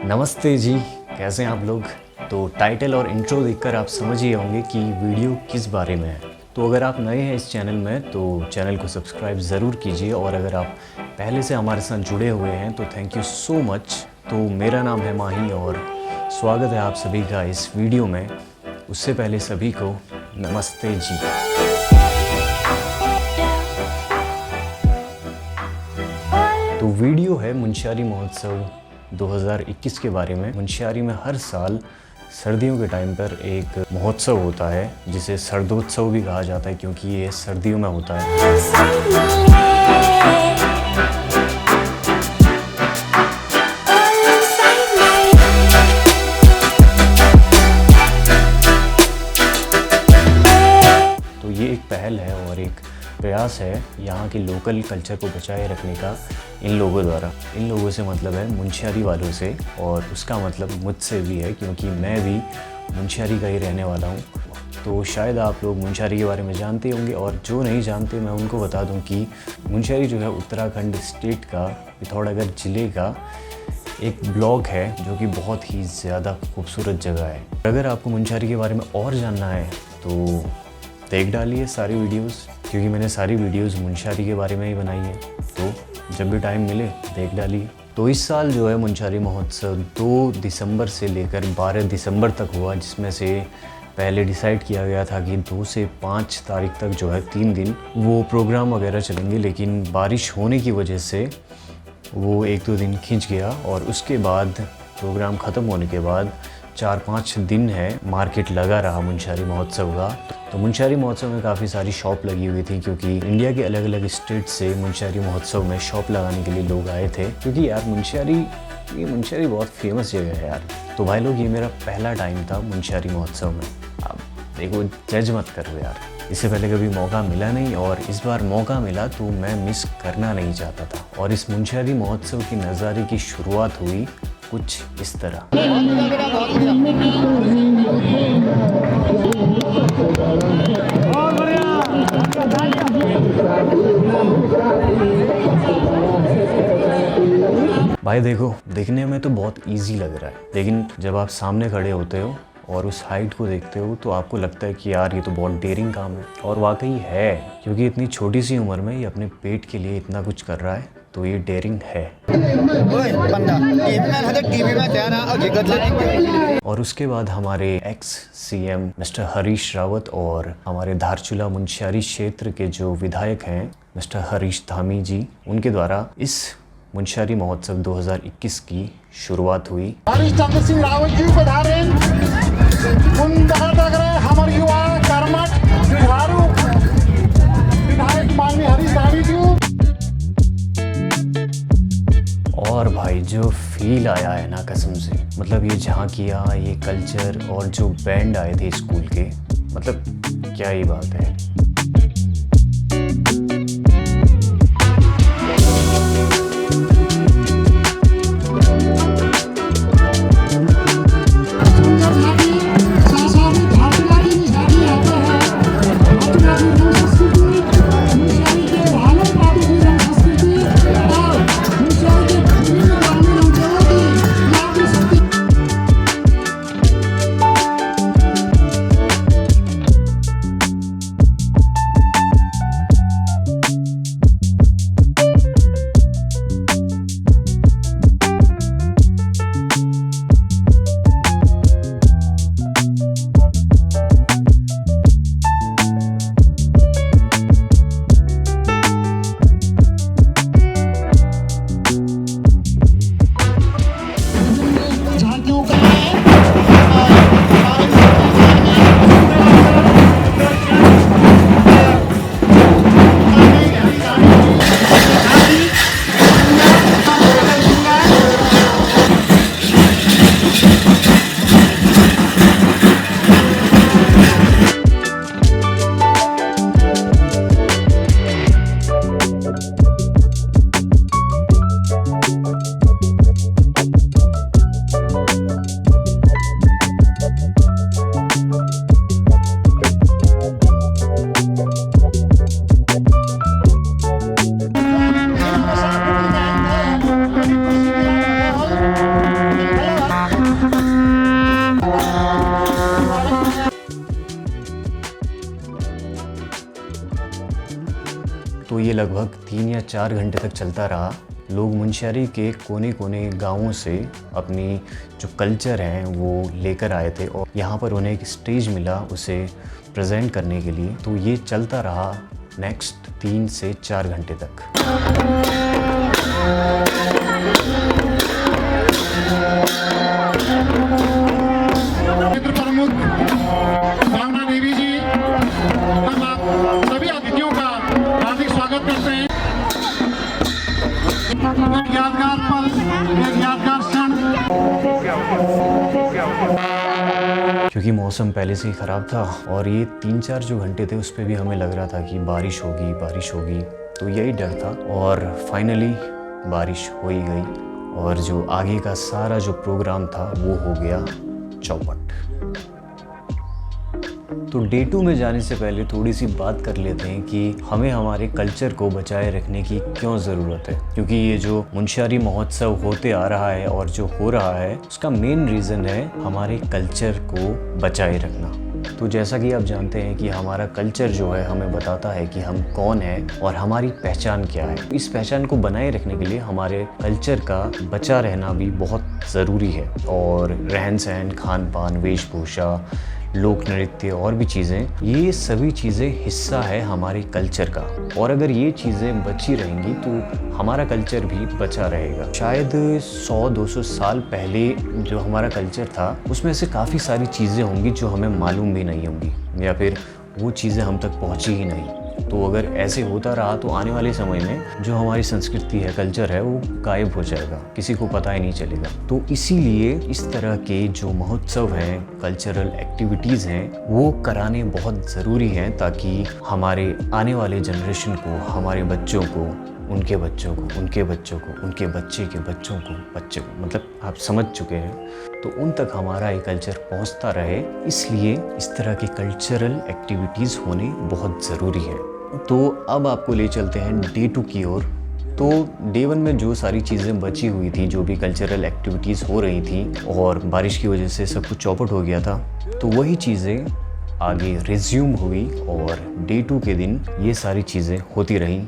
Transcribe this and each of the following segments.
नमस्ते जी, कैसे हैं आप लोग। तो टाइटल और इंट्रो देखकर आप समझ ही होंगे कि वीडियो किस बारे में है। तो अगर आप नए हैं इस चैनल में तो चैनल को सब्सक्राइब ज़रूर कीजिए, और अगर आप पहले से हमारे साथ जुड़े हुए हैं तो थैंक यू सो मच। तो मेरा नाम है माही और स्वागत है आप सभी का इस वीडियो में। उससे पहले सभी को नमस्ते जी। तो वीडियो है मुंशियारी महोत्सव 2021 के बारे में। मुंशियारी में हर साल सर्दियों के टाइम पर एक महोत्सव होता है जिसे सर्दोत्सव भी कहा जाता है, क्योंकि ये सर्दियों में होता है। तो ये एक पहल है और एक प्रयास है यहाँ के लोकल कल्चर को बचाए रखने का इन लोगों द्वारा। इन लोगों से मतलब है मुंशियारी वालों से, और उसका मतलब मुझसे भी है क्योंकि मैं भी मुंशियारी का ही रहने वाला हूँ। तो शायद आप लोग मुंशियारी के बारे में जानते होंगे, और जो नहीं जानते मैं उनको बता दूँ कि मुंशियारी जो है उत्तराखंड स्टेट का पिथौरागढ़ ज़िले का एक ब्लॉक है जो कि बहुत ही ज़्यादा खूबसूरत जगह है। अगर आपको मुंशियारी के बारे में और जानना है तो देख डालिए सारी वीडियोस, क्योंकि मैंने सारी वीडियोस मुंशियारी के बारे में ही बनाई है। तो जब भी टाइम मिले देख डालिए। तो इस साल जो है मुंशियारी महोत्सव 2 दिसंबर से लेकर 12 दिसंबर तक हुआ, जिसमें से पहले डिसाइड किया गया था कि 2 से 5 तारीख तक जो है 3 दिन वो प्रोग्राम वगैरह चलेंगे, लेकिन बारिश होने की वजह से वो 1-2 दिन खिंच गया, और उसके बाद प्रोग्राम ख़त्म होने के बाद 4-5 दिन है मार्केट लगा रहा मुंशियारी महोत्सव का। तो मुंशियारी महोत्सव में काफ़ी सारी शॉप लगी हुई थी, क्योंकि इंडिया के अलग अलग स्टेट से मुंशियारी महोत्सव में शॉप लगाने के लिए लोग आए थे। क्योंकि यार मुंशियारी बहुत फेमस जगह है यार। तो भाई लोग, ये मेरा पहला टाइम था मुंशियारी महोत्सव में। अब देखो, जज मत करो यार, इससे पहले कभी मौका मिला नहीं, और इस बार मौका मिला तो मैं मिस करना नहीं चाहता था। और इस मुंशियारी महोत्सव की नज़ारे की शुरुआत हुई कुछ इस तरह। भाई देखो, दिखने में तो बहुत इजी लग रहा है, लेकिन जब आप सामने खड़े होते हो और उस हाइट को देखते हो तो आपको लगता है कि यार ये तो बहुत डेयरिंग काम है। और वाकई है, क्योंकि इतनी छोटी सी उम्र में ये अपने पेट के लिए इतना कुछ कर रहा है, तो ये डेयरिंग है। और उसके बाद हमारे x CM mister Harish Rawat और हमारे धारचूला मुंशियारी क्षेत्र के जो विधायक हैं मिस्टर हरीश धामी जी, उनके द्वारा इस मुंशियारी महोत्सव 2021 की शुरुआत हुई। हरीश चंद्र सिंह रावत जी पधारे, हमारे युवा कर्मठ जुझारू विधायक माननीय हरीश धामी जी। और भाई जो फील आया है ना, कसम से, मतलब ये झांकियाँ, ये कल्चर और जो बैंड आए थे स्कूल के, मतलब क्या ही बात है। ये लगभग 3 या 4 घंटे तक चलता रहा। लोग मुंशियारी के कोने कोने गाँवों से अपनी जो कल्चर है वो लेकर आए थे और यहाँ पर उन्हें एक स्टेज मिला उसे प्रेजेंट करने के लिए। तो ये चलता रहा नेक्स्ट 3 से 4 घंटे तक। क्षेत्र प्रमुख भावना देवी जी, हम आप सभी अतिथियों का हार्दिक स्वागत करते हैं। एक यादगार पल, एक यादगार क्षण। क्योंकि मौसम पहले से ही ख़राब था और ये 3-4 जो घंटे थे उस पर भी हमें लग रहा था कि बारिश होगी, तो यही डर था। और फाइनली बारिश हो ही गई और जो आगे का सारा जो प्रोग्राम था वो हो गया चौपट। तो डे 2 में जाने से पहले थोड़ी सी बात कर लेते हैं कि हमें हमारे कल्चर को बचाए रखने की क्यों ज़रूरत है। क्योंकि ये जो मुंशियारी महोत्सव होते आ रहा है और जो हो रहा है उसका मेन रीज़न है हमारे कल्चर को बचाए रखना। तो जैसा कि आप जानते हैं कि हमारा कल्चर जो है हमें बताता है कि हम कौन हैं और हमारी पहचान क्या है। इस पहचान को बनाए रखने के लिए हमारे कल्चर का बचा रहना भी बहुत ज़रूरी है। और रहन सहन, खान पान, वेशभूषा, लोक नृत्य और भी चीज़ें, ये सभी चीज़ें हिस्सा है हमारे कल्चर का। और अगर ये चीज़ें बची रहेंगी तो हमारा कल्चर भी बचा रहेगा। शायद 100-200 साल पहले जो हमारा कल्चर था उसमें से काफ़ी सारी चीज़ें होंगी जो हमें मालूम भी नहीं होंगी या फिर वो चीज़ें हम तक पहुँची ही नहीं। तो अगर ऐसे होता रहा तो आने वाले समय में जो हमारी संस्कृति है, कल्चर है, वो गायब हो जाएगा, किसी को पता ही नहीं चलेगा। तो इसीलिए इस तरह के जो महोत्सव हैं, कल्चरल एक्टिविटीज़ हैं, वो कराने बहुत ज़रूरी हैं ताकि हमारे आने वाले जनरेशन को, हमारे बच्चों को, उनके बच्चों को, उनके बच्चों को, उनके बच्चे के बच्चों को, बच्चे को, मतलब आप समझ चुके हैं, तो उन तक हमारा ये कल्चर पहुंचता रहे। इसलिए इस तरह की कल्चरल एक्टिविटीज़ होने बहुत ज़रूरी है। तो अब आपको ले चलते हैं डे 2 की ओर। तो डे 1 में जो सारी चीज़ें बची हुई थी, जो भी कल्चरल एक्टिविटीज़ हो रही थी और बारिश की वजह से सब कुछ चौपट हो गया था, तो वही चीज़ें आगे रिज्यूम हुई और डे 2 के दिन ये सारी चीज़ें होती रहीं।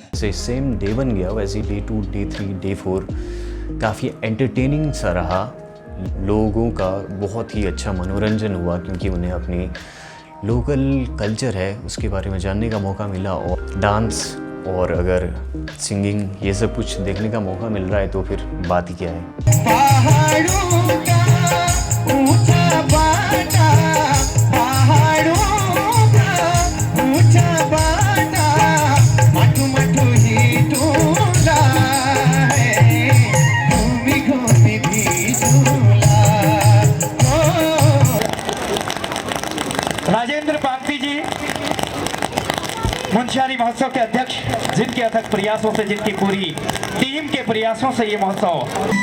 जैसे सेम डे 1 गया वैसे डे 2, डे 3, डे 4 काफ़ी एंटरटेनिंग सा रहा। लोगों का बहुत ही अच्छा मनोरंजन हुआ क्योंकि उन्हें अपनी लोकल कल्चर है उसके बारे में जानने का मौका मिला और डांस और अगर सिंगिंग ये सब कुछ देखने का मौका मिल रहा है तो फिर बात ही क्या है। पहाड़ों का ऊंचा बाटा, पहाड़ों का ऊंचा बाटा, मटू मटू ही टूला है, घूमी घूमी भी झूला। राजेंद्र पांती जी मुंशियारी महोत्सव के अध्यक्ष, जिनके अथक प्रयासों से, जिनकी पूरी टीम के प्रयासों से ये महोत्सव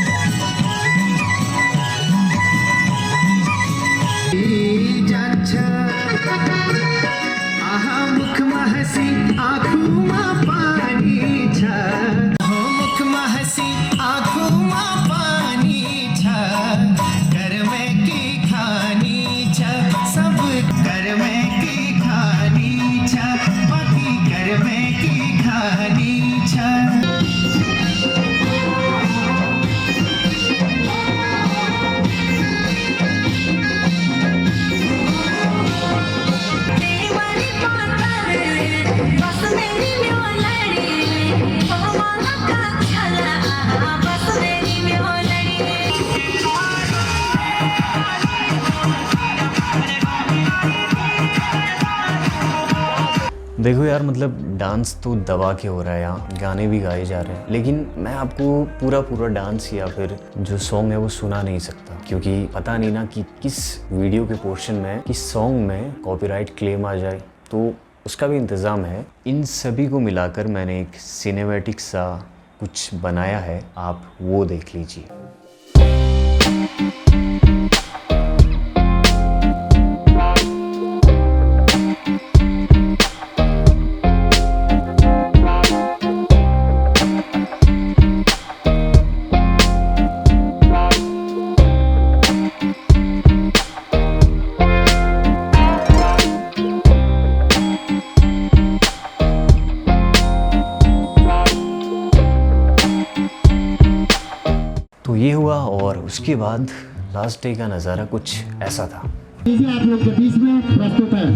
देखो यार, मतलब डांस तो दबा के हो रहा है, यहाँ गाने भी गाए जा रहे हैं, लेकिन मैं आपको पूरा डांस या फिर जो सॉन्ग है वो सुना नहीं सकता, क्योंकि पता नहीं ना कि किस वीडियो के पोर्शन में, किस सॉन्ग में कॉपीराइट क्लेम आ जाए, तो उसका भी इंतज़ाम है। इन सभी को मिलाकर मैंने एक सिनेमैटिक सा कुछ बनाया है, आप वो देख लीजिए। तो ये हुआ और उसके बाद लास्ट डे का नज़ारा कुछ ऐसा था। आप लोग के बीच में प्रस्तुत है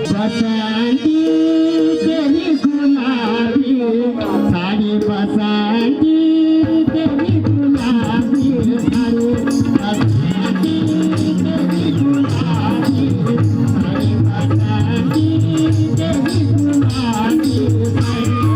बसंती तेरी गुलाबी साड़ी, बसंती तेरी गुलाबी साड़ी, बसंती तेरी गुलाबी साड़ी, बसंती तेरी गुलाबी साड़ी।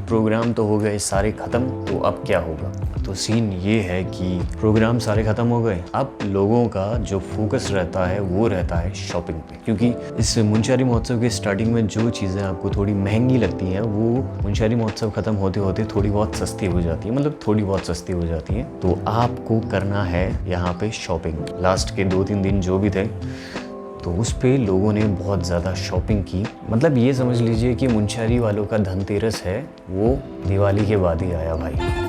प्रोग्राम तो हो गए सारे ख़त्म, तो अब क्या होगा? तो सीन ये है कि प्रोग्राम सारे ख़त्म हो गए, अब लोगों का जो फोकस रहता है वो रहता है शॉपिंग पे, क्योंकि इस मुंशियारी महोत्सव के स्टार्टिंग में जो चीज़ें आपको थोड़ी महंगी लगती हैं वो मुंशियारी महोत्सव ख़त्म होते होते थोड़ी बहुत सस्ती हो जाती है, मतलब थोड़ी बहुत सस्ती हो जाती है। तो आपको करना है यहाँ पे शॉपिंग। लास्ट के 2-3 दिन जो भी थे, तो उस पे लोगों ने बहुत ज़्यादा शॉपिंग की। मतलब ये समझ लीजिए कि मुंशियारी वालों का धनतेरस है वो दिवाली के बाद ही आया भाई।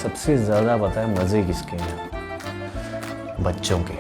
सबसे ज़्यादा पता है मज़े किसके हैं? बच्चों के।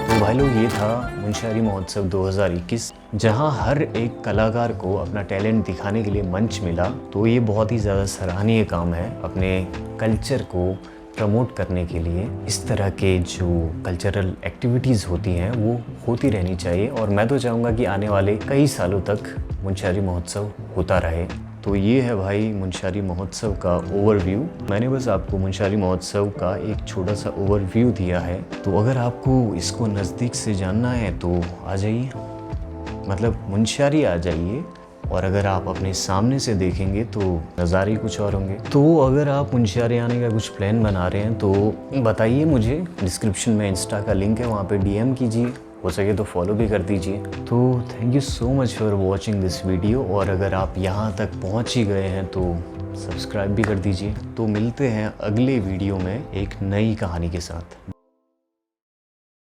तो भाई लोग, ये था मुंशियारी महोत्सव 2021, जहां हर एक कलाकार को अपना टैलेंट दिखाने के लिए मंच मिला। तो ये बहुत ही ज़्यादा सराहनीय काम है अपने कल्चर को प्रमोट करने के लिए। इस तरह के जो कल्चरल एक्टिविटीज़ होती हैं वो होती रहनी चाहिए, और मैं तो चाहूँगा कि आने वाले कई सालों तक मुंशियारी महोत्सव होता रहे। तो ये है भाई मुंशियारी महोत्सव का ओवरव्यू। मैंने बस आपको मुंशियारी महोत्सव का एक छोटा सा ओवरव्यू दिया है। तो अगर आपको इसको नज़दीक से जानना है तो आ जाइए, मतलब मुंशियारी आ जाइए, और अगर आप अपने सामने से देखेंगे तो नज़ारे कुछ और होंगे। तो अगर आप मुंशियारी आने का कुछ प्लान बना रहे हैं तो बताइए मुझे, डिस्क्रिप्शन में इंस्टा का लिंक है, वहाँ पे DM कीजिए, हो सके तो फॉलो भी कर दीजिए। तो thank you so much for watching this video, और अगर आप यहाँ तक पहुँच ही गए हैं तो सब्सक्राइब भी कर दीजिए। तो मिलते हैं अगले वीडियो में एक नई कहानी के साथ।